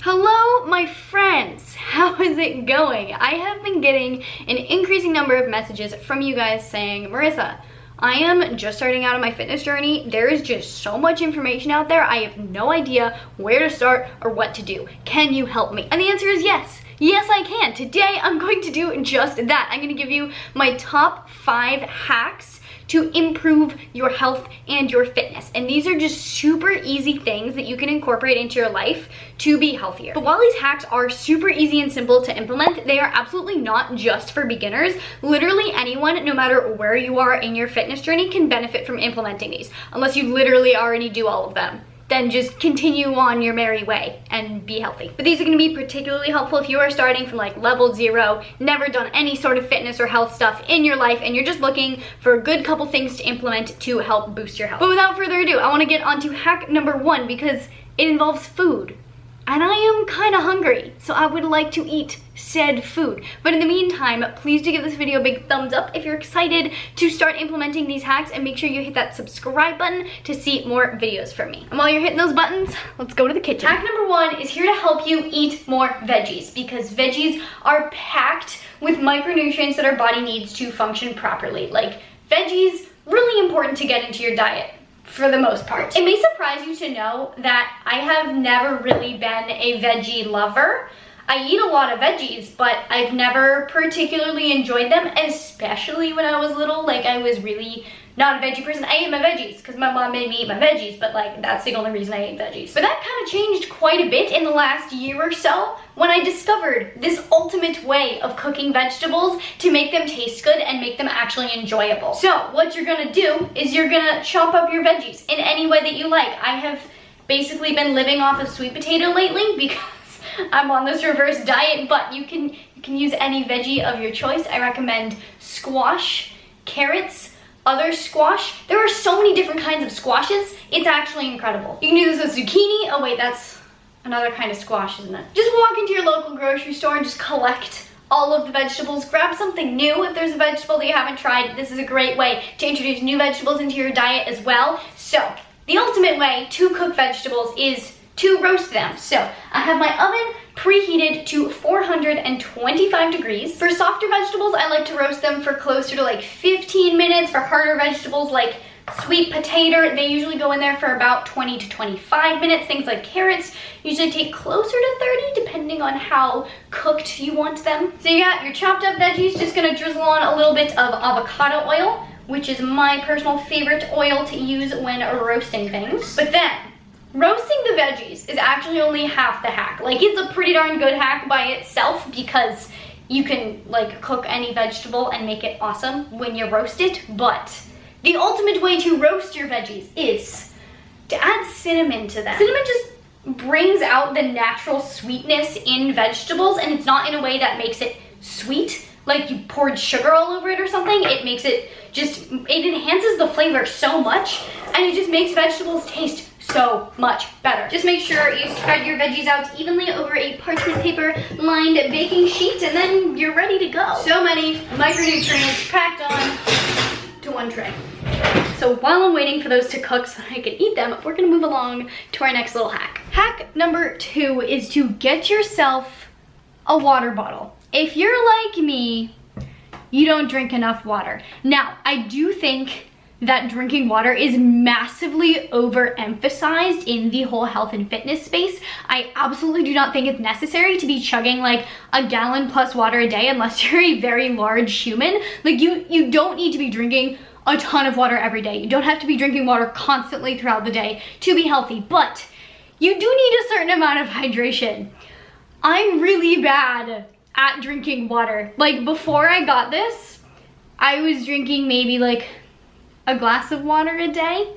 Hello, my friends. How is it going? I have been getting an increasing number of messages from you guys saying, Marissa, I am just starting out on my fitness journey. There is just so much information out there. I have no idea where to start or what to do. Can you help me? And the answer is yes. Yes, I can. Today, I'm going to do just that. I'm going to give you my top 5 hacks to improve your health and your fitness. And these are just super easy things that you can incorporate into your life to be healthier. But while these hacks are super easy and simple to implement, they are absolutely not just for beginners. Literally anyone, no matter where you are in your fitness journey, can benefit from implementing these, unless you literally already do all of them. Then just continue on your merry way and be healthy. But these are gonna be particularly helpful if you are starting from like level 0, never done any sort of fitness or health stuff in your life, and you're just looking for a good couple things to implement to help boost your health. But without further ado, I wanna get onto hack number 1 because it involves food. And I am kind of hungry, so I would like to eat said food. But in the meantime, please do give this video a big thumbs up if you're excited to start implementing these hacks, and make sure you hit that subscribe button to see more videos from me. And while you're hitting those buttons, let's go to the kitchen. Hack number 1 is here to help you eat more veggies, because veggies are packed with micronutrients that our body needs to function properly. Like, veggies, really important to get into your diet. For the most part. It may surprise you to know that I have never really been a veggie lover. I eat a lot of veggies, but I've never particularly enjoyed them, especially when I was little. Like, I was really not a veggie person. I ate my veggies because my mom made me eat my veggies, but like, that's the only reason I ate veggies. But that kind of changed quite a bit in the last year or so when I discovered this ultimate way of cooking vegetables to make them taste good and make them actually enjoyable. So what you're gonna do is you're gonna chop up your veggies in any way that you like. I have basically been living off of sweet potato lately because I'm on this reverse diet, but you can use any veggie of your choice. I recommend squash, carrots, other squash. There are so many different kinds of squashes. It's actually incredible. You can do this with zucchini. Oh wait, that's another kind of squash, isn't it? Just walk into your local grocery store and just collect all of the vegetables. Grab something new if there's a vegetable that you haven't tried. This is a great way to introduce new vegetables into your diet as well. So, the ultimate way to cook vegetables is to roast them. So, I have my oven preheated to 425 degrees. For softer vegetables, I like to roast them for closer to like 15 minutes. For harder vegetables like sweet potato, they usually go in there for about 20 to 25 minutes. Things like carrots usually take closer to 30, depending on how cooked you want them. So you got your chopped up veggies, just gonna drizzle on a little bit of avocado oil, which is my personal favorite oil to use when roasting things. But then, roasting the veggies is actually only half the hack. Like, it's a pretty darn good hack by itself because you can like cook any vegetable and make it awesome when you roast it, but the ultimate way to roast your veggies is to add cinnamon to them. Cinnamon just brings out the natural sweetness in vegetables, and it's not in a way that makes it sweet, like you poured sugar all over it or something. It makes it it enhances the flavor so much, and it just makes vegetables taste so much better. Just make sure you spread your veggies out evenly over a parchment paper lined baking sheet, and then you're ready to go. So many micronutrients packed on to one tray. So while I'm waiting for those to cook so I can eat them, we're gonna move along to our next little hack. Hack number 2 is to get yourself a water bottle. If you're like me, you don't drink enough water. Now, I do think that drinking water is massively overemphasized in the whole health and fitness space. I absolutely do not think it's necessary to be chugging like a gallon plus water a day unless you're a very large human. Like, you don't need to be drinking a ton of water every day. You don't have to be drinking water constantly throughout the day to be healthy, but you do need a certain amount of hydration. I'm really bad at drinking water. Like, before I got this, I was drinking maybe like a glass of water a day,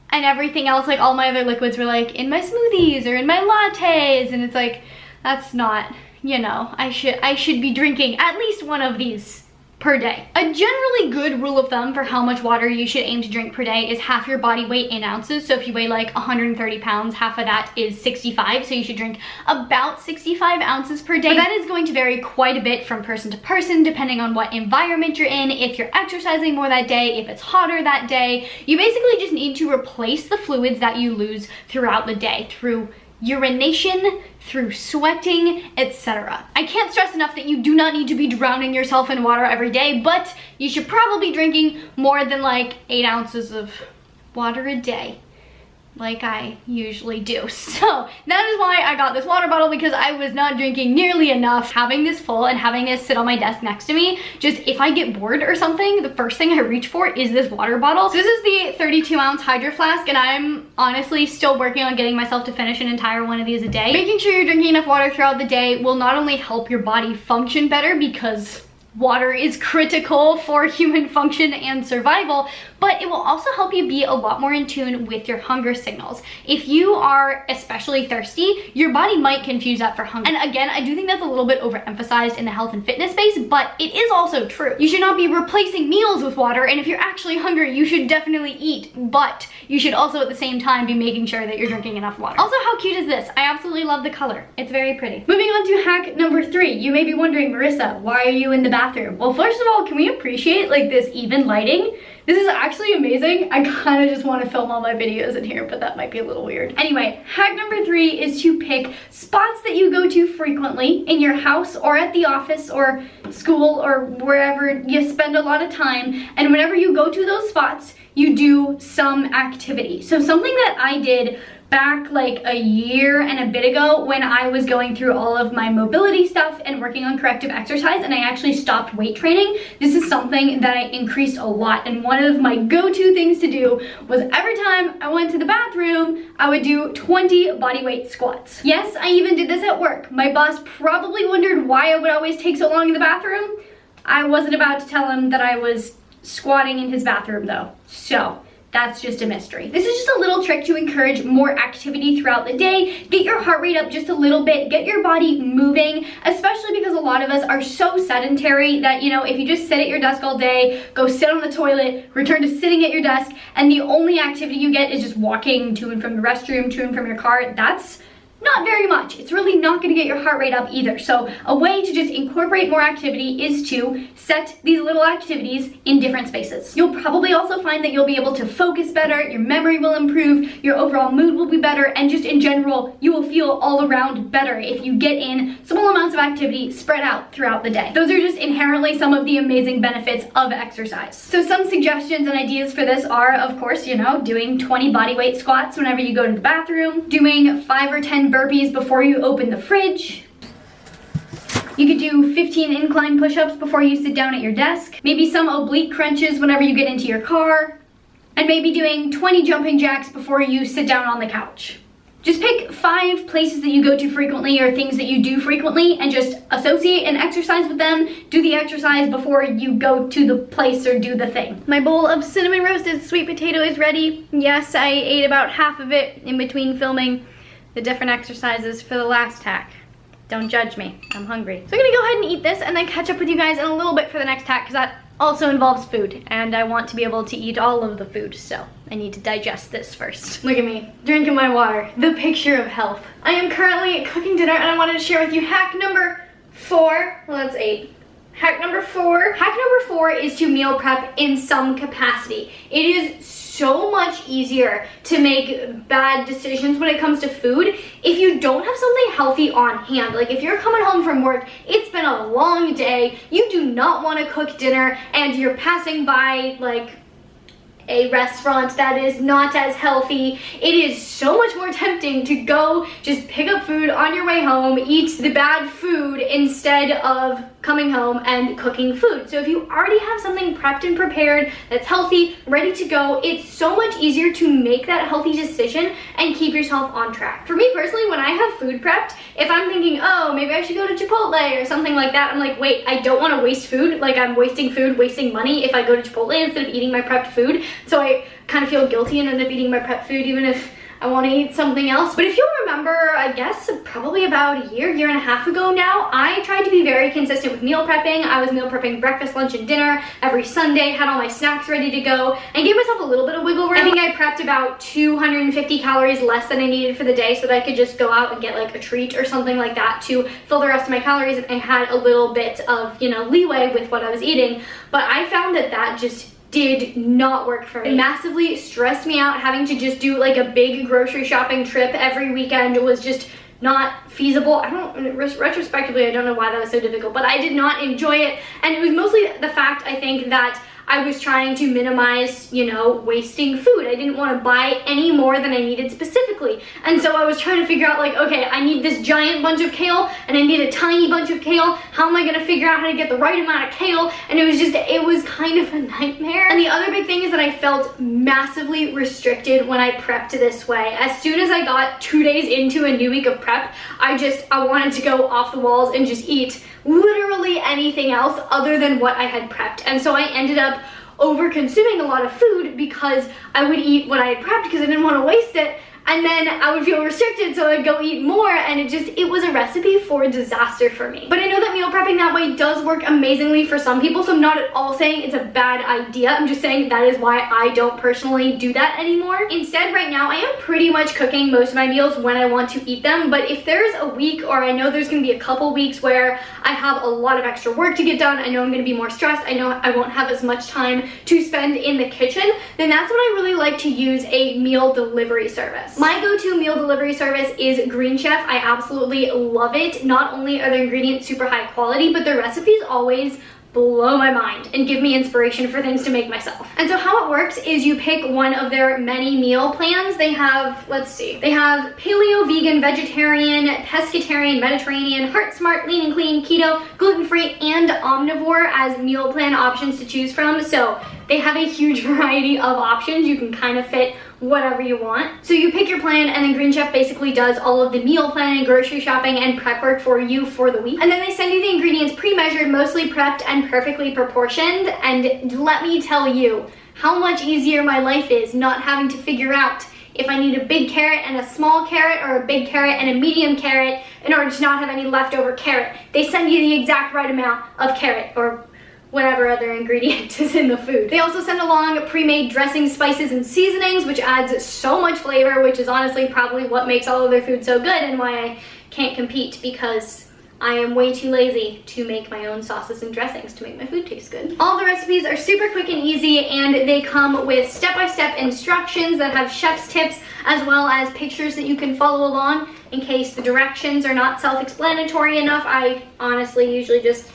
and everything else, like all my other liquids, were like in my smoothies or in my lattes, and it's like, that's not, you know, I should be drinking at least one of these per day. A generally good rule of thumb for how much water you should aim to drink per day is half your body weight in ounces. So if you weigh like 130 pounds, half of that is 65. So you should drink about 65 ounces per day. But that is going to vary quite a bit from person to person, depending on what environment you're in, if you're exercising more that day, if it's hotter that day. You basically just need to replace the fluids that you lose throughout the day through urination, through sweating, etc. I can't stress enough that you do not need to be drowning yourself in water every day, but you should probably be drinking more than like 8 ounces of water a day, like I usually do. So that is why I got this water bottle, because I was not drinking nearly enough. Having this full and having this sit on my desk next to me, just if I get bored or something, the first thing I reach for is this water bottle. So this is the 32-ounce Hydro Flask, and I'm honestly still working on getting myself to finish an entire one of these a day. Making sure you're drinking enough water throughout the day will not only help your body function better, because water is critical for human function and survival, but it will also help you be a lot more in tune with your hunger signals. If you are especially thirsty, your body might confuse that for hunger. And again, I do think that's a little bit overemphasized in the health and fitness space, but it is also true. You should not be replacing meals with water, and if you're actually hungry, you should definitely eat, but you should also at the same time be making sure that you're drinking enough water. Also, how cute is this? I absolutely love the color. It's very pretty. Moving on to hack number 3. You may be wondering, Marissa, why are you in the bathroom? Well, first of all, can we appreciate like this even lighting? This is actually amazing. I kind of just want to film all my videos in here, but that might be a little weird. Anyway, hack number 3 is to pick spots that you go to frequently in your house or at the office or school or wherever you spend a lot of time. And whenever you go to those spots, you do some activity. So something that I did back like a year and a bit ago when I was going through all of my mobility stuff and working on corrective exercise, and I actually stopped weight training. This is something that I increased a lot, and one of my go-to things to do was every time I went to the bathroom, I would do 20 body weight squats. Yes, I even did this at work. My boss probably wondered why I would always take so long in the bathroom. I wasn't about to tell him that I was squatting in his bathroom though, so that's just a mystery. This is just a little trick to encourage more activity throughout the day. Get your heart rate up just a little bit, get your body moving, especially because a lot of us are so sedentary that, you know, if you just sit at your desk all day, go sit on the toilet, return to sitting at your desk, and the only activity you get is just walking to and from the restroom, to and from your car, that's not very much. It's really not going to get your heart rate up either. So a way to just incorporate more activity is to set these little activities in different spaces. You'll probably also find that you'll be able to focus better, your memory will improve, your overall mood will be better, and just in general, you will feel all around better if you get in small amounts of activity spread out throughout the day. Those are just inherently some of the amazing benefits of exercise. So some suggestions and ideas for this are, of course, you know, doing 20 body weight squats whenever you go to the bathroom, doing 5 or 10 burpees before you open the fridge. You could do 15 incline push-ups before you sit down at your desk, maybe some oblique crunches whenever you get into your car, and maybe doing 20 jumping jacks before you sit down on the couch. Just pick 5 places that you go to frequently or things that you do frequently and just associate an exercise with them. Do the exercise before you go to the place or do the thing. My bowl of cinnamon roasted sweet potato is ready. Yes, I ate about half of it in between filming the different exercises for the last hack. Don't judge me, I'm hungry. So I'm gonna go ahead and eat this and then catch up with you guys in a little bit for the next hack, because that also involves food and I want to be able to eat all of the food, so I need to digest this first. Look at me, drinking my water, the picture of health. I am currently cooking dinner and I wanted to share with you hack number 4, well that's 8. Hack number 4. Hack number 4 is to meal prep in some capacity. It is so much easier to make bad decisions when it comes to food if you don't have something healthy on hand. Like if you're coming home from work, it's been a long day, you do not want to cook dinner, and you're passing by like a restaurant that is not as healthy, it is so much more tempting to go just pick up food on your way home, eat the bad food instead of coming home and cooking food. So if you already have something prepped and prepared that's healthy, ready to go, it's so much easier to make that healthy decision and keep yourself on track. For me personally, when I have food prepped, if I'm thinking, oh, maybe I should go to Chipotle or something like that, I'm like, wait, I don't want to waste food. Like I'm wasting food, wasting money if I go to Chipotle instead of eating my prepped food. So I kind of feel guilty and end up eating my prepped food even if I want to eat something else. But if you'll remember, I guess probably about a year and a half ago now, I tried to be very consistent with meal prepping. I was meal prepping breakfast, lunch, and dinner every Sunday, had all my snacks ready to go, and gave myself a little bit of wiggle room. I think I prepped about 250 calories less than I needed for the day so that I could just go out and get like a treat or something like that to fill the rest of my calories, and I had a little bit of, you know, leeway with what I was eating. But I found that that just did not work for me. It massively stressed me out. Having to just do like a big grocery shopping trip every weekend was just not feasible. Retrospectively, I don't know why that was so difficult, but I did not enjoy it. And it was mostly the fact, I think, that I was trying to minimize, you know, wasting food. I didn't want to buy any more than I needed specifically. And so I was trying to figure out like, okay, I need this giant bunch of kale and I need a tiny bunch of kale. How am I going to figure out how to get the right amount of kale? And it was kind of a nightmare. And the other big thing is that I felt massively restricted when I prepped this way. As soon as I got 2 days into a new week of prep, I wanted to go off the walls and just eat literally anything else other than what I had prepped. And so I ended up over consuming a lot of food because I would eat what I had prepped because I didn't want to waste it, and then I would feel restricted, so I'd go eat more, and it was a recipe for disaster for me. But I know that meal prepping that way does work amazingly for some people, so I'm not at all saying it's a bad idea. I'm just saying that is why I don't personally do that anymore. Instead, right now, I am pretty much cooking most of my meals when I want to eat them, but if there's a week, or I know there's gonna be a couple weeks where I have a lot of extra work to get done, I know I'm gonna be more stressed, I know I won't have as much time to spend in the kitchen, then that's when I really like to use a meal delivery service. My go-to meal delivery service is Green Chef. I absolutely love it. Not only are their ingredients super high quality, but their recipes always blow my mind and give me inspiration for things to make myself. And so how it works is you pick one of their many meal plans. They have, let's see, they have paleo, vegan, vegetarian, pescatarian, Mediterranean, heart smart, lean and clean, keto, gluten-free, and omnivore as meal plan options to choose from. So they have a huge variety of options. You can kind of fit whatever you want. So you pick your plan, and then Green Chef basically does all of the meal planning, grocery shopping, and prep work for you for the week. And then they send you the ingredients pre-measured, mostly prepped, and perfectly proportioned. And let me tell you how much easier my life is not having to figure out if I need a big carrot and a small carrot, or a big carrot and a medium carrot, in order to not have any leftover carrot. They send you the exact right amount of carrot, or whatever other ingredient is in the food. They also send along pre-made dressings, spices, and seasonings, which adds so much flavor, which is honestly probably what makes all of their food so good and why I can't compete, because I am way too lazy to make my own sauces and dressings to make my food taste good. All the recipes are super quick and easy, and they come with step-by-step instructions that have chef's tips, as well as pictures that you can follow along in case the directions are not self-explanatory enough. I honestly usually just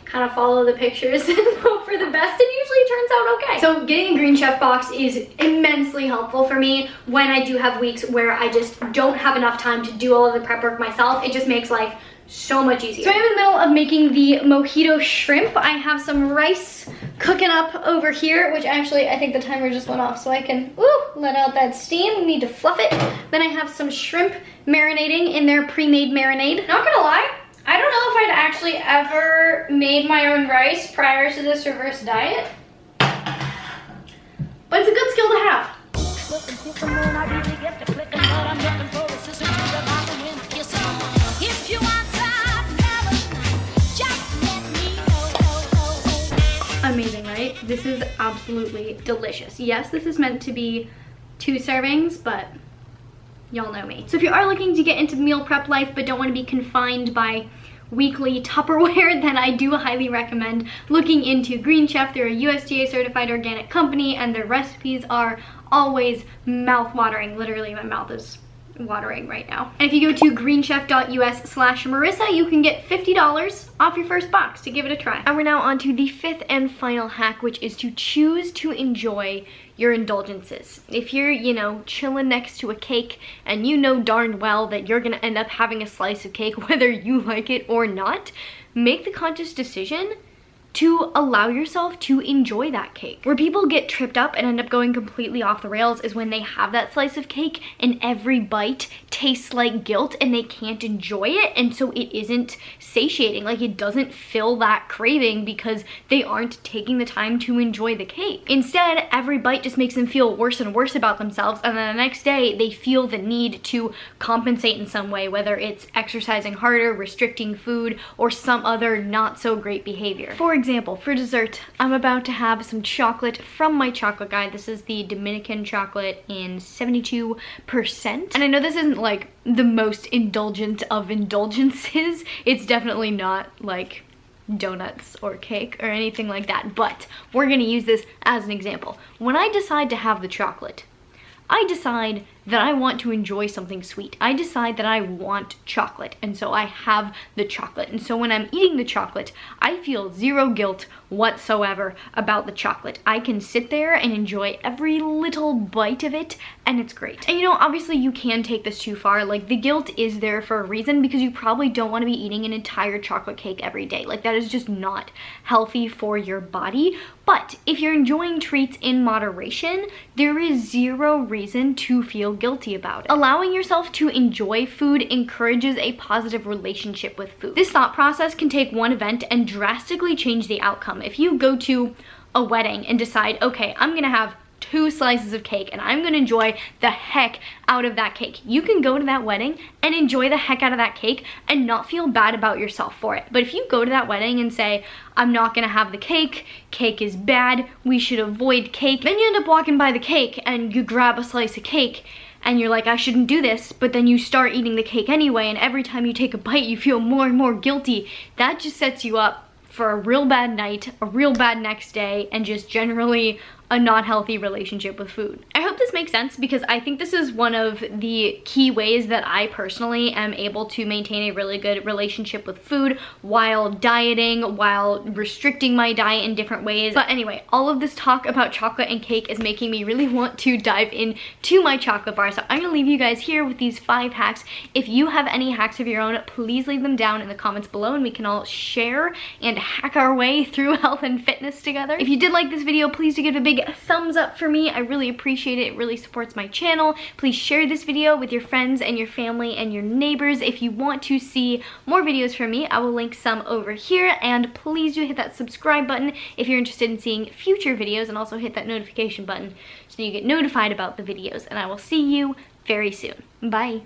kind of follow the pictures and hope for the best, and usually turns out okay. So getting a Green Chef box is immensely helpful for me when I do have weeks where I just don't have enough time to do all of the prep work myself. It just makes life so much easier. So I'm in the middle of making the mojito shrimp. I have some rice cooking up over here, which actually I think the timer just went off, so I can let out that steam. We need to fluff it. Then I have some shrimp marinating in their pre-made marinade. Not gonna lie, I don't know if I'd actually ever made my own rice prior to this reverse diet, but it's a good skill to have. Amazing, right? This is absolutely delicious. Yes, this is meant to be 2 servings, but y'all know me. So if you are looking to get into meal prep life but don't want to be confined by weekly Tupperware, then I do highly recommend looking into Green Chef. They're a USDA certified organic company, and their recipes are always mouth-watering. Literally, my mouth is watering right now. And if you go to greenchef.us/Marissa, you can get $50 off your first box to give it a try. And we're now on to the 5th and final hack, which is to choose to enjoy your indulgences. If you're, you know, chilling next to a cake and you know darn well that you're gonna end up having a slice of cake whether you like it or not, make the conscious decision to allow yourself to enjoy that cake. Where people get tripped up and end up going completely off the rails is when they have that slice of cake and every bite tastes like guilt and they can't enjoy it, and so it isn't satiating. Like, it doesn't fill that craving because they aren't taking the time to enjoy the cake. Instead, every bite just makes them feel worse and worse about themselves, and then the next day they feel the need to compensate in some way, whether it's exercising harder, restricting food, or some other not so great behavior. For example, for dessert, I'm about to have some chocolate from my chocolate guide. This is the Dominican chocolate in 72%. And I know this isn't like the most indulgent of indulgences. It's definitely not like donuts or cake or anything like that, but we're gonna use this as an example. When I decide to have the chocolate, I decide that I want to enjoy something sweet. I decide that I want chocolate, and so I have the chocolate. And so when I'm eating the chocolate, I feel zero guilt whatsoever about the chocolate. I can sit there and enjoy every little bite of it, and it's great. And you know, obviously you can take this too far. Like, the guilt is there for a reason, because you probably don't want to be eating an entire chocolate cake every day. Like, that is just not healthy for your body. But if you're enjoying treats in moderation, there is zero reason to feel guilty about it. Allowing yourself to enjoy food encourages a positive relationship with food. This thought process can take one event and drastically change the outcome. If you go to a wedding and decide, okay, I'm gonna have 2 slices of cake and I'm gonna enjoy the heck out of that cake. You can go to that wedding and enjoy the heck out of that cake and not feel bad about yourself for it. But if you go to that wedding and say, I'm not gonna have the cake is bad, we should avoid cake, then you end up walking by the cake and you grab a slice of cake and you're like, I shouldn't do this, but then you start eating the cake anyway, and every time you take a bite you feel more and more guilty. That just sets you up for a real bad night, a real bad next day, and just generally a not healthy relationship with food. I hope this makes sense, because I think this is one of the key ways that I personally am able to maintain a really good relationship with food while dieting, while restricting my diet in different ways. But anyway, all of this talk about chocolate and cake is making me really want to dive into my chocolate bar. So I'm gonna leave you guys here with these 5 hacks. If you have any hacks of your own, please leave them down in the comments below and we can all share and hack our way through health and fitness together. If you did like this video, please do give it a big thumbs up for me. I really appreciate it. It really supports my channel. Please share this video with your friends and your family and your neighbors. If you want to see more videos from me, I will link some over here, and please do hit that subscribe button if you're interested in seeing future videos, and also hit that notification button so you get notified about the videos, and I will see you very soon. Bye.